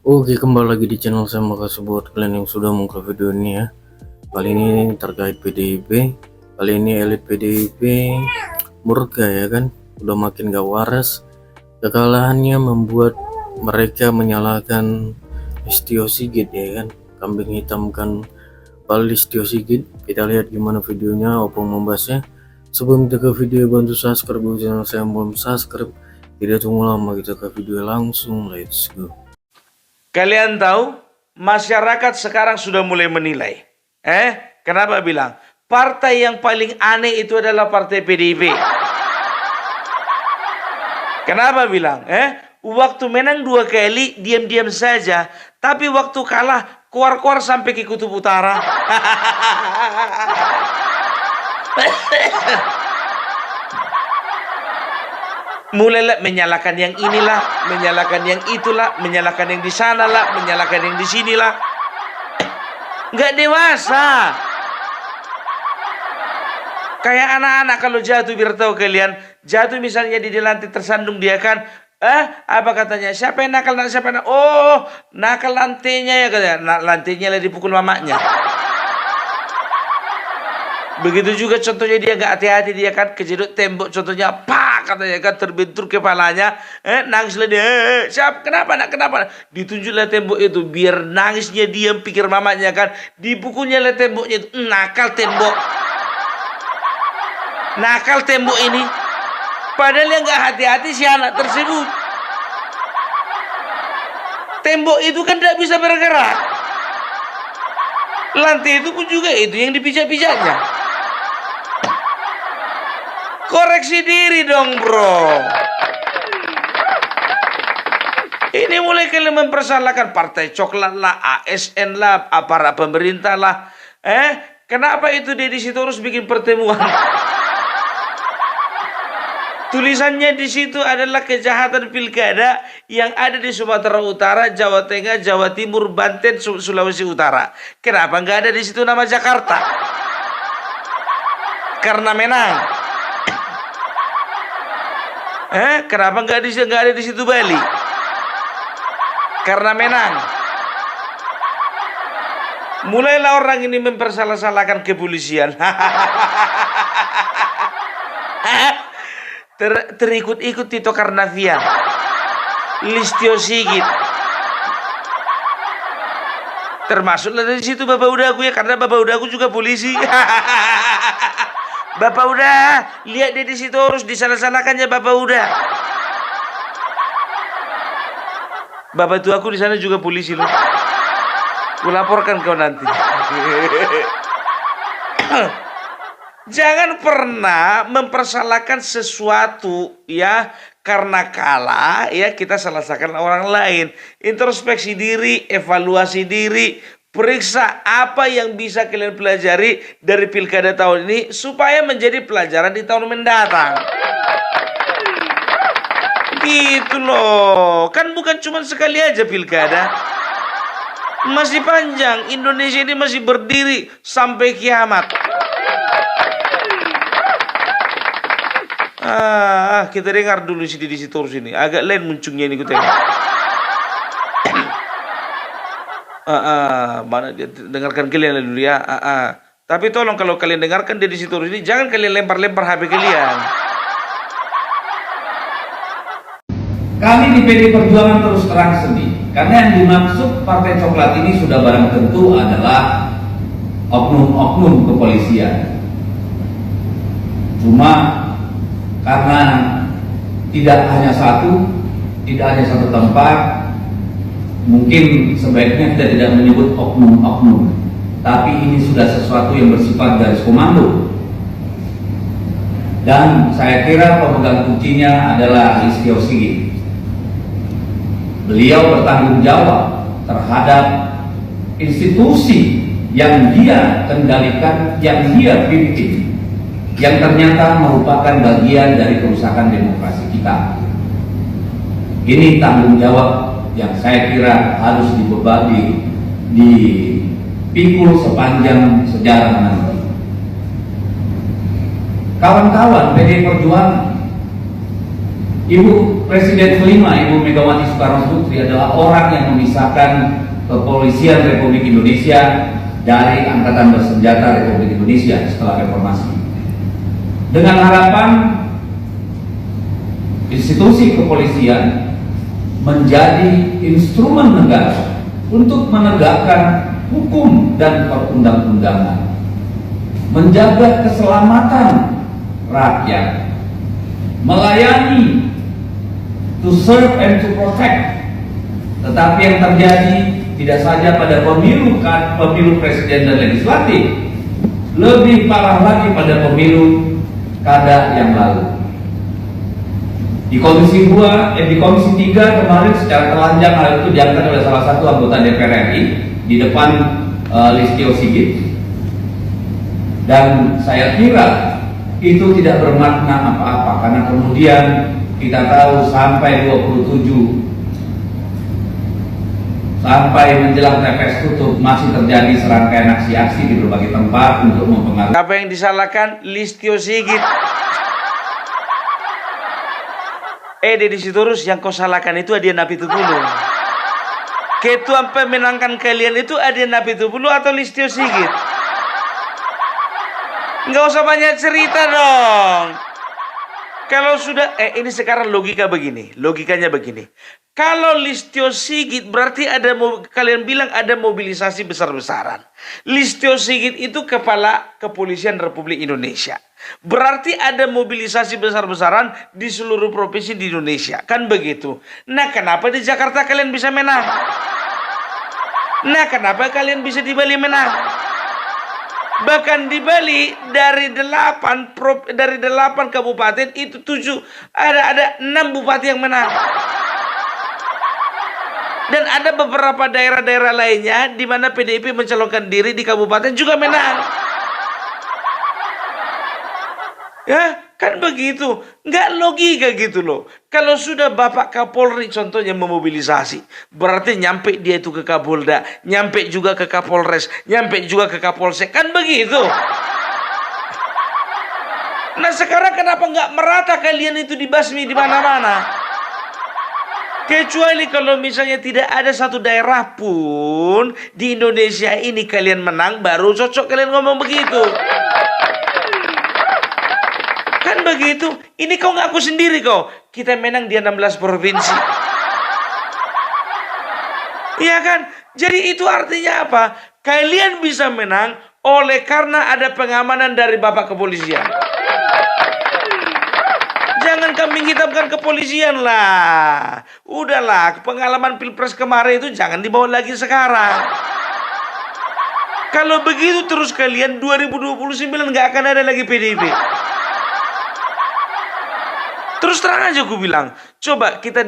Oke, kembali lagi di channel saya. Makasih buat kalian yang sudah menonton video ini ya. Kali ini terkait PDIP. Kali ini elit PDIP murka ya kan, udah makin gak waras. Kekalahannya membuat mereka menyalahkan Listio Sigit ya kan, kambing hitamkan Pak Listio Sigit. Kita lihat gimana videonya, opung membahasnya. Sebelum kita ke video, bantu subscribe channel saya yang belum subscribe. Tidak tunggu lama, kita ke video langsung, let's go. Kalian tahu, masyarakat sekarang sudah mulai menilai. Kenapa bilang? Partai yang paling aneh itu adalah partai PDIP. Kenapa bilang? Waktu menang 2 kali, diam-diam saja. Tapi waktu kalah, keluar-keluar sampai ke Kutub Utara. Mulailah menyalahkan yang inilah, menyalahkan yang itulah, menyalahkan yang di sana lah, menyalahkan yang di sinilah. Nggak dewasa. Kayak anak-anak kalau jatuh, biar tahu kalian, jatuh misalnya di lantai tersandung dia kan, apa katanya? Siapa yang nakal? Siapa yang nakal? Oh, nakal lantainya ya katanya. Lantainya lah dipukul mamanya. Begitu juga contohnya dia nggak hati-hati, dia kan kejedot tembok contohnya, katanya kan terbentur kepalanya, nangislah dia, siap, kenapa nak, kenapa? Ditunjuklah tembok itu, biar nangisnya diam, pikir mamanya kan, dipukulnya lah temboknya itu. Nakal tembok ini, padahal yang nggak hati-hati si anak tersebut. Tembok itu kan tidak bisa bergerak, lantai itu pun juga itu yang dipijak-pijaknya. Koreksi diri dong bro. Ini mulai kalian mempersalahkan partai coklat lah, ASN lah, aparat pemerintah lah. Kenapa itu Deddy Sitorus bikin pertemuan? Tulisannya di situ adalah kejahatan pilkada yang ada di Sumatera Utara, Jawa Tengah, Jawa Timur, Banten, Sulawesi Utara. Kenapa nggak ada di situ nama Jakarta? Karena menang. Kenapa nggak ada di situ Bali? Karena menang. Mulailah orang ini mempersalah-salahkan kepolisian. Terikut-ikut Tito Karnavian, Listio Sigit, termasuklah dari situ Bapak Udaku ya, karena Bapak Udaku juga polisi. Bapak udah lihat Deddy Sitorus disalah-salahkannya Bapak udah. Bapak tuaku di sana juga polisi loh. Kulaporkan kau nanti. Jangan pernah mempersalahkan sesuatu ya karena kalah ya kita salahkan orang lain. Introspeksi diri, evaluasi diri. Periksa apa yang bisa kalian pelajari dari pilkada tahun ini supaya menjadi pelajaran di tahun mendatang. Gitu loh. Kan bukan cuma sekali aja pilkada. Masih panjang. Indonesia ini masih berdiri sampai kiamat. Kita dengar dulu si Deddy Sitorus ini. Agak lain muncungnya ini ku tengok. Mana dia dengarkan kalian dulu ya. Tapi tolong kalau kalian dengarkan Deddy Sitorus ini, jangan kalian lempar-lempar HP kalian. Kami di PD Perjuangan terus terang sedih karena yang dimaksud Partai Coklat ini sudah barang tentu adalah oknum-oknum kepolisian. Cuma karena tidak hanya satu tempat, mungkin sebaiknya kita tidak menyebut oknum-oknum, tapi ini sudah sesuatu yang bersifat garis komando. Dan saya kira pemegang kuncinya adalah Listio Sigit. Beliau bertanggung jawab terhadap institusi yang dia kendalikan, yang dia pimpin, yang ternyata merupakan bagian dari kerusakan demokrasi kita. Ini tanggung jawab yang saya kira harus dipikul sepanjang sejarah nanti. Kawan-kawan PD Perjuangan, Ibu Presiden kelima, Ibu Megawati Soekarno Putri adalah orang yang memisahkan Kepolisian Republik Indonesia dari Angkatan Bersenjata Republik Indonesia setelah reformasi. Dengan harapan institusi kepolisian menjadi instrumen negara untuk menegakkan hukum dan perundang-undangan, menjaga keselamatan rakyat, melayani, to serve and to protect. Tetapi yang terjadi tidak saja pada pemilu presiden dan legislatif, lebih parah lagi pada pemilu kada yang lalu. Di Komisi 2, di Komisi 3 kemarin secara telanjang hal itu diangkat oleh salah satu anggota DPR RI di depan Listio Sigit, dan saya kira itu tidak bermakna apa-apa karena kemudian kita tahu sampai 27 sampai menjelang TPS tutup masih terjadi serangkaian aksi-aksi di berbagai tempat untuk mempengaruhi. Apa yang disalahkan? Listio Sigit. Deddy Sitorus, yang kau salahkan itu Adian Apitupulu. Ketua pemenangkan kalian itu Adian Apitupulu atau Listio Sigit? Nggak usah banyak cerita dong. Kalau sudah, ini sekarang logikanya begini. Kalau Listio Sigit berarti kalian bilang ada mobilisasi besar-besaran. Listio Sigit itu kepala Kepolisian Republik Indonesia. Berarti ada mobilisasi besar-besaran di seluruh provinsi di Indonesia. Kan begitu. Nah, kenapa di Jakarta kalian bisa menang? Nah, kenapa kalian bisa di Bali menang? Bahkan di Bali dari 8 kabupaten itu 7 ada 6 bupati yang menang. Dan ada beberapa daerah-daerah lainnya di mana PDIP mencalonkan diri di kabupaten juga menang. Ya, kan begitu. Nggak logika gitu loh. Kalau sudah Bapak Kapolri contohnya memobilisasi, berarti nyampe dia itu ke Kapolda, nyampe juga ke Kapolres, nyampe juga ke Kapolsek. Kan begitu. Nah, sekarang kenapa nggak merata kalian itu dibasmi di mana-mana? Kecuali kalau misalnya tidak ada satu daerah pun di Indonesia ini kalian menang, baru cocok kalian ngomong begitu. Kan begitu. Ini kau ngaku sendiri kau. Kita menang di 16 provinsi. Iya kan? Jadi itu artinya apa? Kalian bisa menang oleh karena ada pengamanan dari Bapak Kepolisian. Jangan kambing hitamkan kepolisian lah. Udahlah, pengalaman Pilpres kemarin itu jangan dibawa lagi sekarang. Kalau begitu terus kalian 2029 nggak akan ada lagi PDIP. Terus terang aja aku bilang, coba kita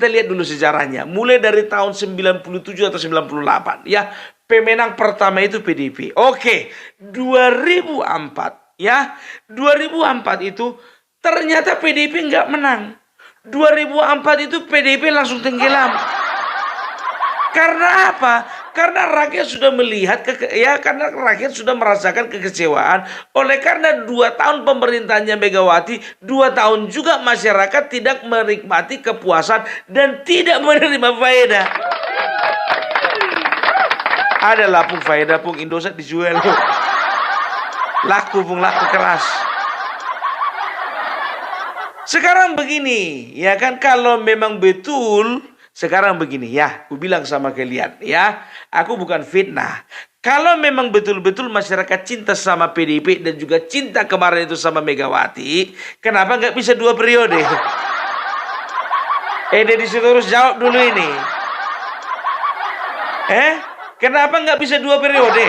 lihat dulu sejarahnya. Mulai dari tahun 97 atau 98 ya, pemenang pertama itu PDIP. Oke, 2004 ya. 2004 itu ternyata PDIP nggak menang. 2004 itu PDIP langsung tenggelam. Karena apa? Karena rakyat sudah melihat, karena rakyat sudah merasakan kekecewaan. Oleh karena 2 tahun pemerintahnya Megawati, 2 tahun juga masyarakat tidak menikmati kepuasan dan tidak menerima faedah. Ada lah pung faedah pung Indosat dijual. Laku keras. Sekarang begini, ya kan, kalau memang betul, sekarang begini ya, aku bilang sama kalian ya, aku bukan fitnah. Kalau memang betul-betul masyarakat cinta sama PDIP dan juga cinta kemarin itu sama Megawati, kenapa nggak bisa 2 periode? Deddy Sitorus jawab dulu ini. Kenapa nggak bisa 2 periode?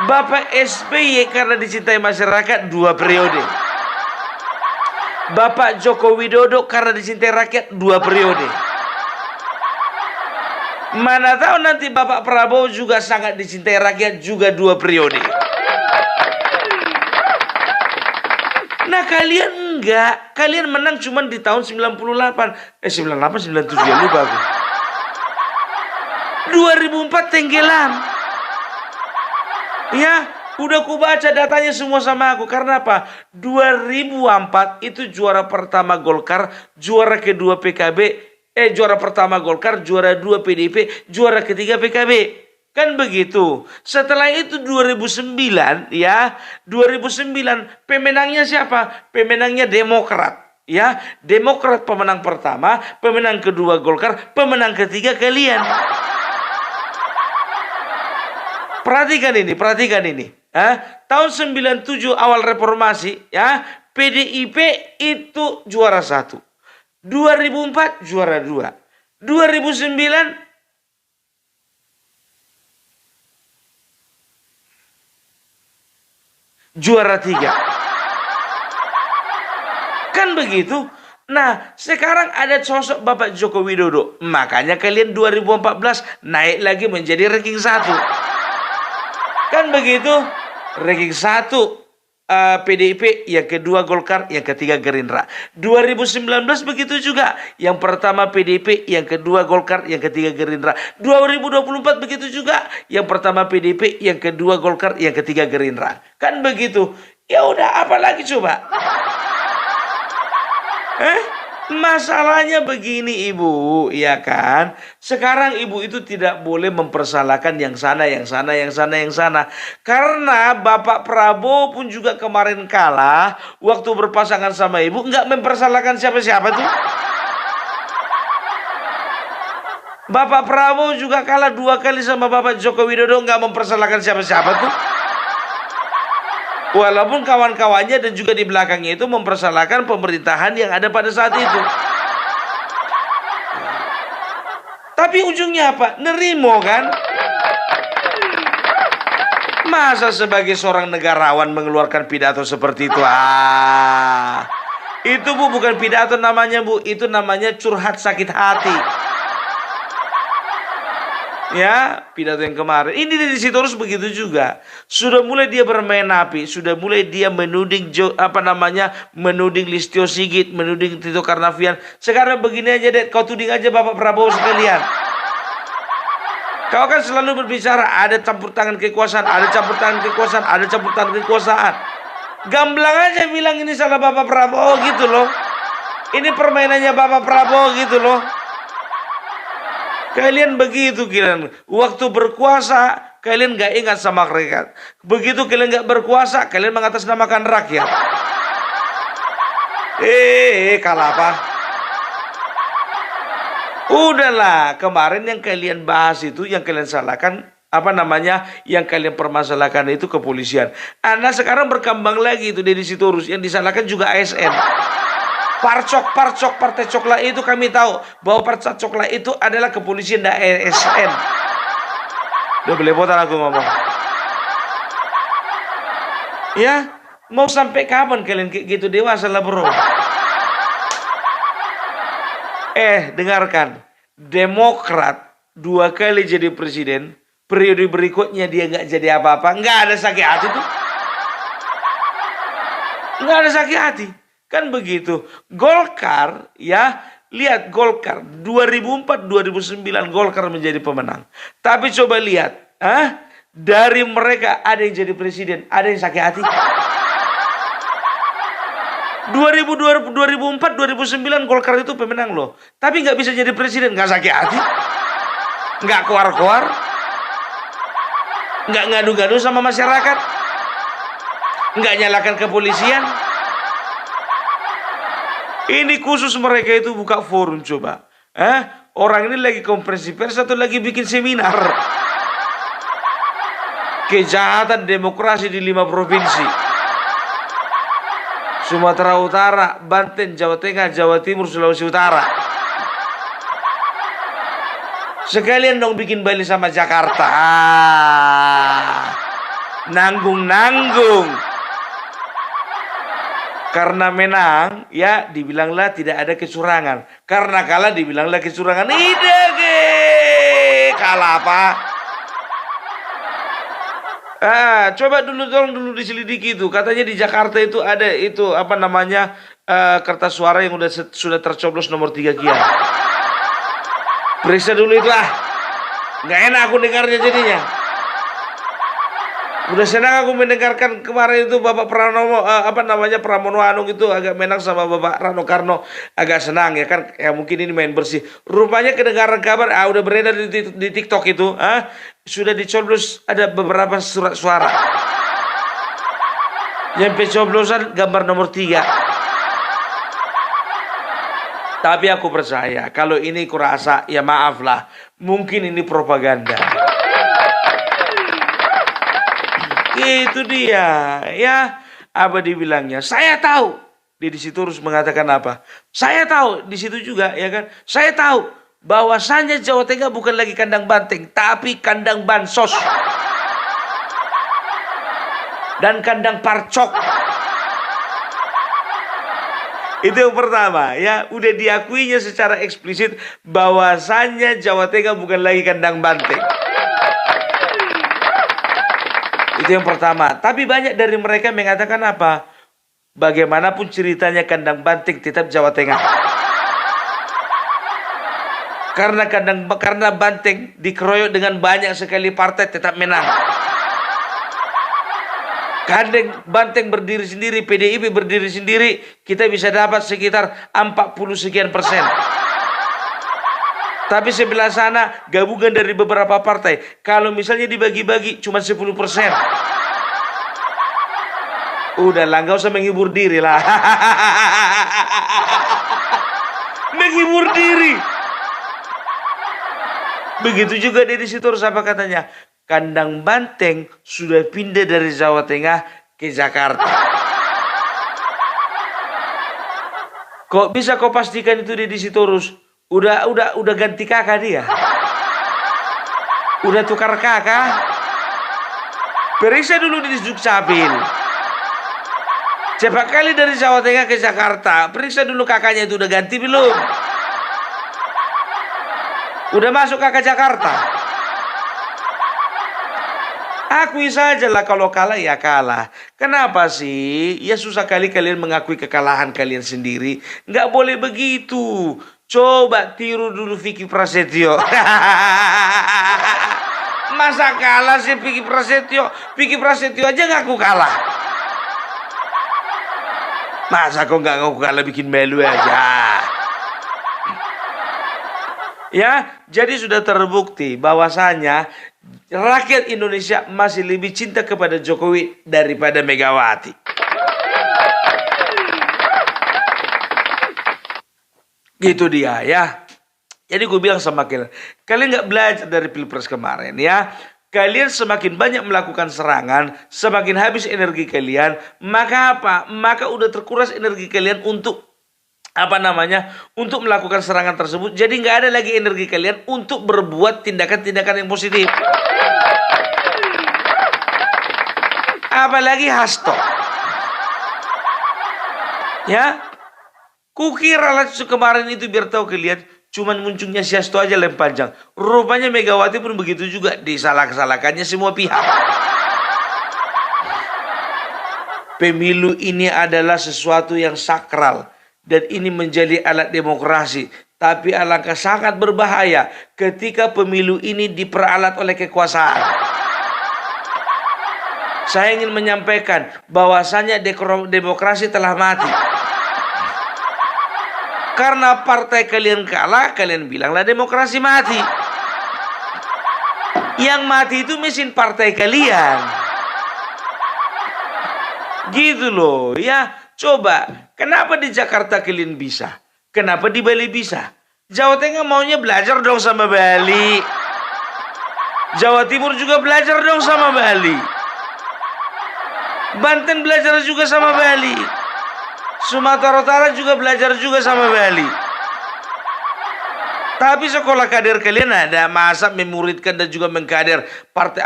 Bapak SBY karena dicintai masyarakat 2 periode. Bapak Joko Widodo karena dicintai rakyat 2 periode. Mana tahu nanti Bapak Prabowo juga sangat dicintai rakyat juga 2 periode. Nah, kalian enggak. Kalian menang cuma di tahun 98. 97 ya, lupa aku. 2004 tenggelam. Ya, Udah ku baca datanya semua sama aku. Karena apa? 2004 itu juara pertama Golkar, juara kedua PKB, juara pertama Golkar, juara dua PDIP, juara ketiga PKB. Kan begitu. Setelah itu 2009 ya, 2009 pemenangnya siapa? Pemenangnya Demokrat. Ya, Demokrat pemenang pertama, pemenang kedua Golkar, pemenang ketiga kalian. Perhatikan ini. Tahun 97 awal reformasi, ya, PDIP itu juara 1. 2004 juara 2. 2009 juara 3. Kan begitu. Nah, sekarang ada sosok Bapak Joko Widodo. Makanya kalian 2014 naik lagi menjadi ranking 1. Kan begitu. Ranking 1 PDIP, yang kedua Golkar, yang ketiga Gerindra. 2019 begitu juga. Yang pertama PDIP, yang kedua Golkar, yang ketiga Gerindra. 2024 begitu juga. Yang pertama PDIP, yang kedua Golkar, yang ketiga Gerindra. Kan begitu. Ya udah, apa lagi coba? Masalahnya begini Ibu, ya kan? Sekarang Ibu itu tidak boleh mempersalahkan yang sana. Karena Bapak Prabowo pun juga kemarin kalah waktu berpasangan sama Ibu, nggak mempersalahkan siapa-siapa tuh. Bapak Prabowo juga kalah 2 kali sama Bapak Joko Widodo, nggak mempersalahkan siapa-siapa tuh. Walaupun kawan-kawannya dan juga di belakangnya itu mempersalahkan pemerintahan yang ada pada saat itu. Tapi ujungnya apa? Nerimo kan? Masa sebagai seorang negarawan mengeluarkan pidato seperti itu? Itu Bu, bukan pidato namanya Bu. Itu namanya curhat sakit hati. Ya, pidato yang kemarin. Ini di Sitorus begitu juga. Sudah mulai dia bermain api, sudah mulai dia menuding menuding Listio Sigit, menuding Tito Karnavian. Sekarang begini aja deh, kau tuding aja Bapak Prabowo sekalian. Kau kan selalu berbicara ada campur tangan kekuasaan, ada campur tangan kekuasaan, ada campur tangan kekuasaan. Gamblang aja bilang ini salah Bapak Prabowo gitu loh. Ini permainannya Bapak Prabowo gitu loh. Kalian begitu kalian. Waktu berkuasa kalian gak ingat sama rakyat. Begitu kalian gak berkuasa kalian mengatasnamakan rakyat. Kalah apa? Udahlah, kemarin yang kalian bahas itu, yang kalian salahkan yang kalian permasalahkan itu kepolisian. Anda sekarang berkembang lagi itu Deddy Sitorus, yang disalahkan juga ASN. Parcok Partai Coklat itu kami tahu bahwa Partai Coklat itu adalah kepolisian dan ASN. Udah belepotan aku ngomong. Ya, mau sampai kapan kalian kayak gitu? Dewasa lah bro. Dengarkan. Demokrat 2 kali jadi presiden, periode berikutnya dia nggak jadi apa-apa, nggak ada sakit hati tuh. Nggak ada sakit hati. Kan begitu. Golkar, ya, lihat Golkar 2004-2009 Golkar menjadi pemenang. Tapi coba lihat, dari mereka ada yang jadi presiden, ada yang sakit hati. 2004-2009 Golkar itu pemenang loh. Tapi nggak bisa jadi presiden, nggak sakit hati, nggak koar-koar, nggak ngadu-ngadu sama masyarakat, nggak nyalakan kepolisian. Ini khusus mereka itu buka forum coba. Orang ini lagi konferensi pers atau lagi bikin seminar. Kejahatan demokrasi di 5 provinsi. Sumatera Utara, Banten, Jawa Tengah, Jawa Timur, Sulawesi Utara. Sekalian dong bikin Bali sama Jakarta. Nanggung. Karena menang, ya dibilanglah tidak ada kecurangan. Karena kalah dibilanglah kecurangan. Kalah apa? Coba tolong dulu diselidiki itu. Katanya di Jakarta itu ada itu kertas suara yang sudah tercoblos nomor 3 kian. Periksa dulu itu Nggak enak aku dengarnya jadinya. Udah senang aku mendengarkan kemarin itu Bapak Pranowo Pramono Anung itu agak menang sama Bapak Rano Karno, agak senang ya kan, ya mungkin ini main bersih. Rupanya kedengaran kabar udah beredar di TikTok itu sudah dicoblos ada beberapa surat suara yang pencoblosan gambar nomor 3. Tapi aku percaya kalau ini kurasa ya maaflah, mungkin ini propaganda. Itu dia, ya apa dibilangnya? Saya tahu. Di situ terus mengatakan apa? Saya tahu di situ juga, ya kan? Saya tahu bahwasannya Jawa Tengah bukan lagi kandang banteng, tapi kandang bansos dan kandang parcok. Itu yang pertama, ya udah diakuinya secara eksplisit bahwasannya Jawa Tengah bukan lagi kandang banteng. Itu yang pertama. Tapi banyak dari mereka mengatakan apa? Bagaimanapun ceritanya kandang banteng tetap Jawa Tengah. Karena banteng dikeroyok dengan banyak sekali partai tetap menang. Kandang banteng berdiri sendiri, PDIP berdiri sendiri, kita bisa dapat sekitar 40 sekian persen. Tapi sebelah sana gabungan dari beberapa partai. Kalau misalnya dibagi-bagi cuma 10%. Udah lah, gak usah menghibur diri lah. Menghibur diri. Begitu juga di situ harus apa katanya? Kandang banteng sudah pindah dari Jawa Tengah ke Jakarta. Kok bisa kau pastikan itu di situ terus? Udah ganti kakak dia. Udah tukar kakak. Periksa dulu di Dukcapil. Cepat kali dari Jawa Tengah ke Jakarta. Periksa dulu kakaknya itu udah ganti belum? Udah masuk kakak Jakarta. Akui saja lah, kalau kalah ya kalah. Kenapa sih? Ya susah kali kalian mengakui kekalahan kalian sendiri. Nggak boleh begitu. Coba tiru dulu Vicky Prasetyo. Masa kalah sih Vicky Prasetyo? Vicky Prasetyo aja ngaku kalah. Masa kok nggak ngaku kalah, bikin malu aja. Ya, jadi sudah terbukti bahwasanya rakyat Indonesia masih lebih cinta kepada Jokowi daripada Megawati. Gitu dia ya. Jadi gue bilang sama kalian nggak belajar dari Pilpres kemarin ya. Kalian semakin banyak melakukan serangan, semakin habis energi kalian, maka apa? Maka udah terkuras energi kalian untuk untuk melakukan serangan tersebut. Jadi nggak ada lagi energi kalian untuk berbuat tindakan-tindakan yang positif. Apalagi Hasto. Ya, kukira lah kemarin itu biar tahu kalian, cuman munculnya si Hasto aja lem panjang. Rupanya Megawati pun begitu juga, disalah-salahkannya semua pihak. Pemilu ini adalah sesuatu yang sakral. Dan ini menjadi alat demokrasi. Tapi alangkah sangat berbahaya ketika pemilu ini diperalat oleh kekuasaan. Saya ingin menyampaikan bahwasannya demokrasi telah mati. Karena partai kalian kalah, kalian bilanglah demokrasi mati. Yang mati itu mesin partai kalian. Gitu loh ya. Coba, kenapa di Jakarta kalian bisa? Kenapa di Bali bisa? Jawa Tengah maunya belajar dong sama Bali. Jawa Timur juga belajar dong sama Bali. Banten belajar juga sama Bali. Sumatera Utara juga belajar juga sama Bali. Tapi sekolah kader kalian ada, masa memuridkan dan juga mengkader partai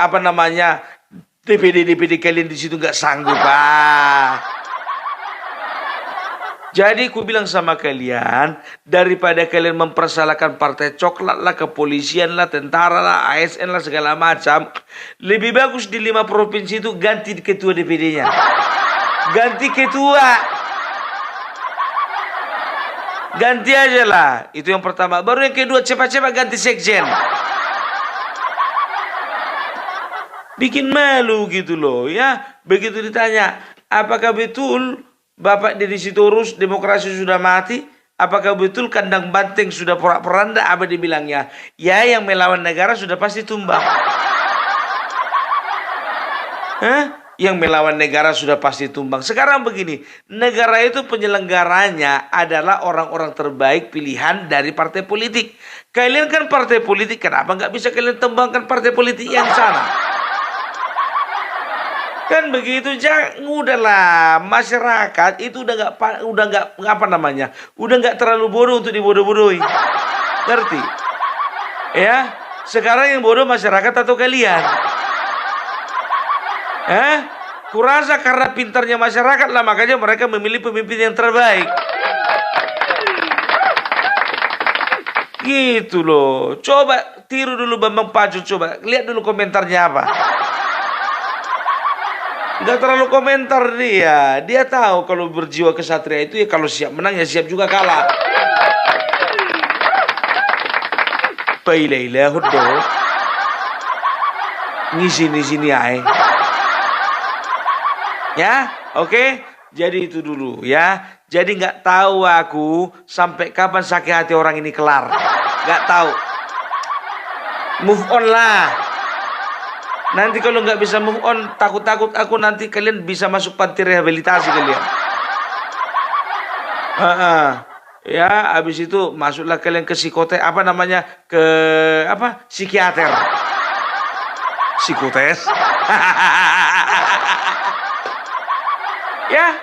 DPD kalian di situ nggak sanggup, Pak. Jadi aku bilang sama kalian, daripada kalian mempersalahkan partai coklat lah, kepolisian lah, tentara lah, ASN lah, segala macam, lebih bagus di 5 provinsi itu ganti ketua DPD-nya. Ganti ketua. Ganti aja lah. Itu yang pertama. Baru yang kedua, cepat-cepat ganti sekjen. Bikin malu gitu loh ya. Begitu ditanya, apakah betul Bapak Deddy Sitorus demokrasi sudah mati? Apakah betul kandang banteng sudah porak-poranda? Apa dibilangnya? Ya, yang melawan negara sudah pasti tumbang. Hah? Yang melawan negara sudah pasti tumbang. Sekarang begini, negara itu penyelenggaranya adalah orang-orang terbaik pilihan dari partai politik. Kalian kan partai politik, kenapa nggak bisa kalian tembangkan partai politik yang sana? Kan begitu, jangan, udahlah, masyarakat itu udah nggak apa namanya, udah nggak terlalu bodoh untuk dibodoh-bodohi, ngerti? Ya, sekarang yang bodoh masyarakat atau kalian? Kurasa karena pintarnya masyarakat lah, makanya mereka memilih pemimpin yang terbaik. Gitu loh. Coba tiru dulu Bambang Pacul, coba lihat dulu komentarnya apa. Nggak terlalu komentar dia. Dia tahu kalau berjiwa kesatria itu ya kalau siap menang ya siap juga kalah. Pailah hudo. Ngisi-ngisi ay. Ya, oke. Jadi itu dulu ya. Jadi nggak tahu aku sampai kapan sakit hati orang ini kelar. Nggak tahu. Move on lah. Nanti kalau nggak bisa move on, takut-takut aku nanti kalian bisa masuk panti rehabilitasi kalian. Ya, habis itu masuklah kalian ke psikotes, apa namanya, ke apa, psikiater, psikotes. Ya,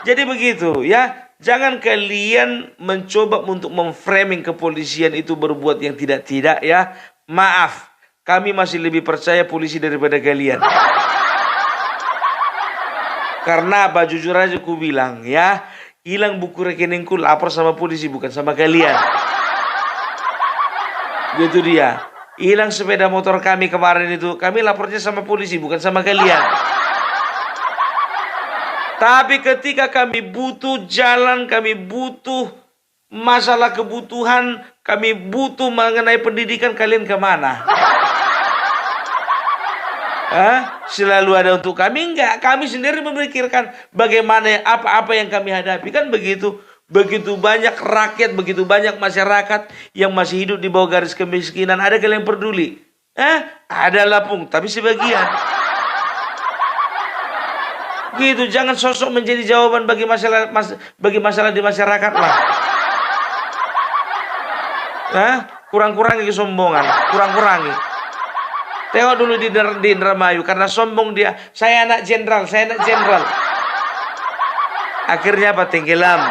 jadi begitu ya. Jangan kalian mencoba untuk memframing kepolisian itu berbuat yang tidak-tidak ya. Maaf. Kami masih lebih percaya polisi daripada kalian. Karena apa? Jujur aja ku bilang ya, hilang buku rekeningku lapor sama polisi bukan sama kalian. Gitu dia. Hilang sepeda motor kami kemarin itu, kami lapornya sama polisi bukan sama kalian. Tapi ketika kami butuh jalan, kami butuh masalah kebutuhan, kami butuh mengenai pendidikan, kalian kemana? Selalu ada untuk kami? Enggak, kami sendiri memikirkan bagaimana apa-apa yang kami hadapi. Kan begitu. Begitu banyak rakyat, begitu banyak masyarakat yang masih hidup di bawah garis kemiskinan. Ada kalian peduli? Adalah pun, tapi sebagian. Gitu, jangan sosok menjadi jawaban bagi masalah di masyarakat lah. Kurang-kurangi kesombongan, kurang-kurangi. Tengok dulu di Indramayu, karena sombong dia. Saya anak jenderal, saya anak jenderal. Akhirnya apa? Tenggelam.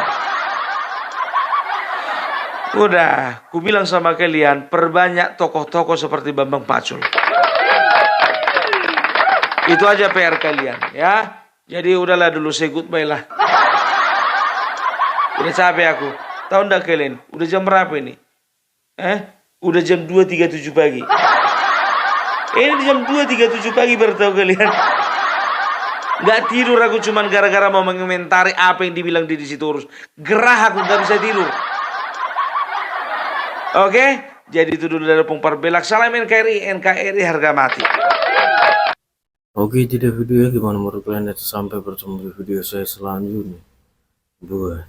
Udah, ku bilang sama kalian, perbanyak tokoh-tokoh seperti Bambang Pacul. Itu aja PR kalian, ya. Jadi udahlah dulu, say goodbye lah. Udah capek aku. Tahu ndak kalian? Udah jam berapa ini? Udah jam 2.37 pagi. Ini jam 2.37 pagi baru tahu kalian. Gak tidur aku cuman gara-gara mau mengomentari apa yang dibilang Deddy Sitorus. Gerah aku gak bisa tidur. Oke? Jadi itu dulu dari Pung Parbelak. Salam NKRI harga mati. Oke, tidak video ya, gimana menurut kalian? Sampai bertemu di video saya selanjutnya. Buat